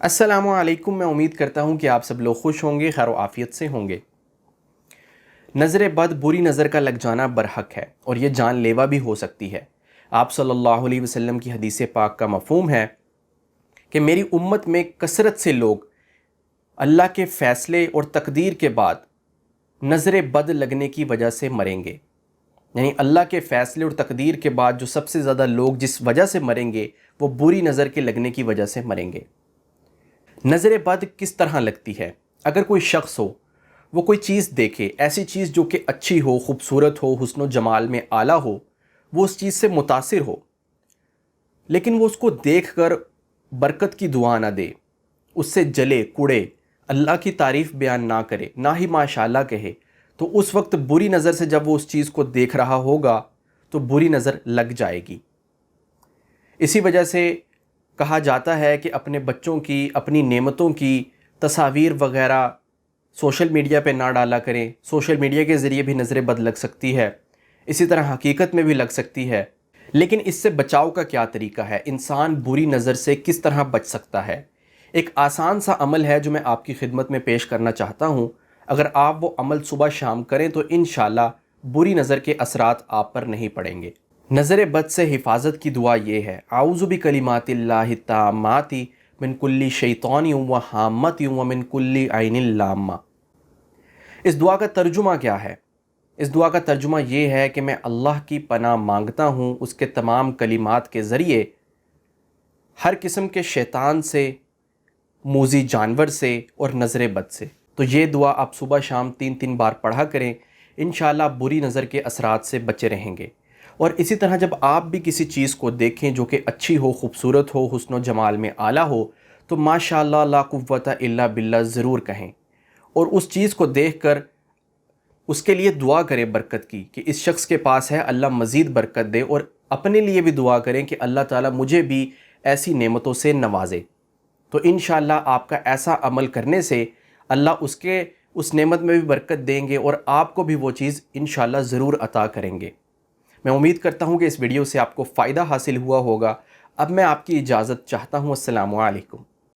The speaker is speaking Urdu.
السلام علیکم. میں امید کرتا ہوں کہ آپ سب لوگ خوش ہوں گے، خیر و عافیت سے ہوں گے. نظر بد بری نظر کا لگ جانا برحق ہے اور یہ جان لیوا بھی ہو سکتی ہے. آپ صلی اللہ علیہ وسلم کی حدیث پاک کا مفہوم ہے کہ میری امت میں کثرت سے لوگ اللہ کے فیصلے اور تقدیر کے بعد نظر بد لگنے کی وجہ سے مریں گے. یعنی اللہ کے فیصلے اور تقدیر کے بعد جو سب سے زیادہ لوگ جس وجہ سے مریں گے وہ بری نظر کے لگنے کی وجہ سے مریں گے. نظر بد کس طرح لگتی ہے؟ اگر کوئی شخص ہو، وہ کوئی چیز دیکھے، ایسی چیز جو کہ اچھی ہو، خوبصورت ہو، حسن و جمال میں اعلیٰ ہو، وہ اس چیز سے متاثر ہو، لیکن وہ اس کو دیکھ کر برکت کی دعا نہ دے، اس سے جلے کوڑے، اللہ کی تعریف بیان نہ کرے، نہ ہی ماشاءاللہ کہے، تو اس وقت بری نظر سے جب وہ اس چیز کو دیکھ رہا ہوگا تو بری نظر لگ جائے گی. اسی وجہ سے کہا جاتا ہے کہ اپنے بچوں کی، اپنی نعمتوں کی تصاویر وغیرہ سوشل میڈیا پہ نہ ڈالا کریں. سوشل میڈیا کے ذریعے بھی نظر بد لگ سکتی ہے، اسی طرح حقیقت میں بھی لگ سکتی ہے. لیکن اس سے بچاؤ کا کیا طریقہ ہے؟ انسان بری نظر سے کس طرح بچ سکتا ہے؟ ایک آسان سا عمل ہے جو میں آپ کی خدمت میں پیش کرنا چاہتا ہوں. اگر آپ وہ عمل صبح شام کریں تو انشاءاللہ بری نظر کے اثرات آپ پر نہیں پڑیں گے. نظر بد سے حفاظت کی دعا یہ ہے: اعوذ بکلمات اللہ التامات من کل شیطان و حامۃ و من کل عین لامہ. اس دعا کا ترجمہ کیا ہے؟ اس دعا کا ترجمہ یہ ہے کہ میں اللہ کی پناہ مانگتا ہوں اس کے تمام کلمات کے ذریعے ہر قسم کے شیطان سے، موذی جانور سے اور نظر بد سے. تو یہ دعا آپ صبح شام 3 بار پڑھا کریں، انشاءاللہ بری نظر کے اثرات سے بچے رہیں گے. اور اسی طرح جب آپ بھی کسی چیز کو دیکھیں جو کہ اچھی ہو، خوبصورت ہو، حسن و جمال میں اعلیٰ ہو، تو ماشاءاللہ لا قوت الا باللہ ضرور کہیں، اور اس چیز کو دیکھ کر اس کے لیے دعا کریں برکت کی کہ اس شخص کے پاس ہے، اللہ مزید برکت دے. اور اپنے لیے بھی دعا کریں کہ اللہ تعالیٰ مجھے بھی ایسی نعمتوں سے نوازے. تو انشاءاللہ آپ کا ایسا عمل کرنے سے اللہ اس نعمت میں بھی برکت دیں گے اور آپ کو بھی وہ چیز انشاءاللہ ضرور عطا کریں گے. میں امید کرتا ہوں کہ اس ویڈیو سے آپ کو فائدہ حاصل ہوا ہوگا. اب میں آپ کی اجازت چاہتا ہوں. السلام علیکم.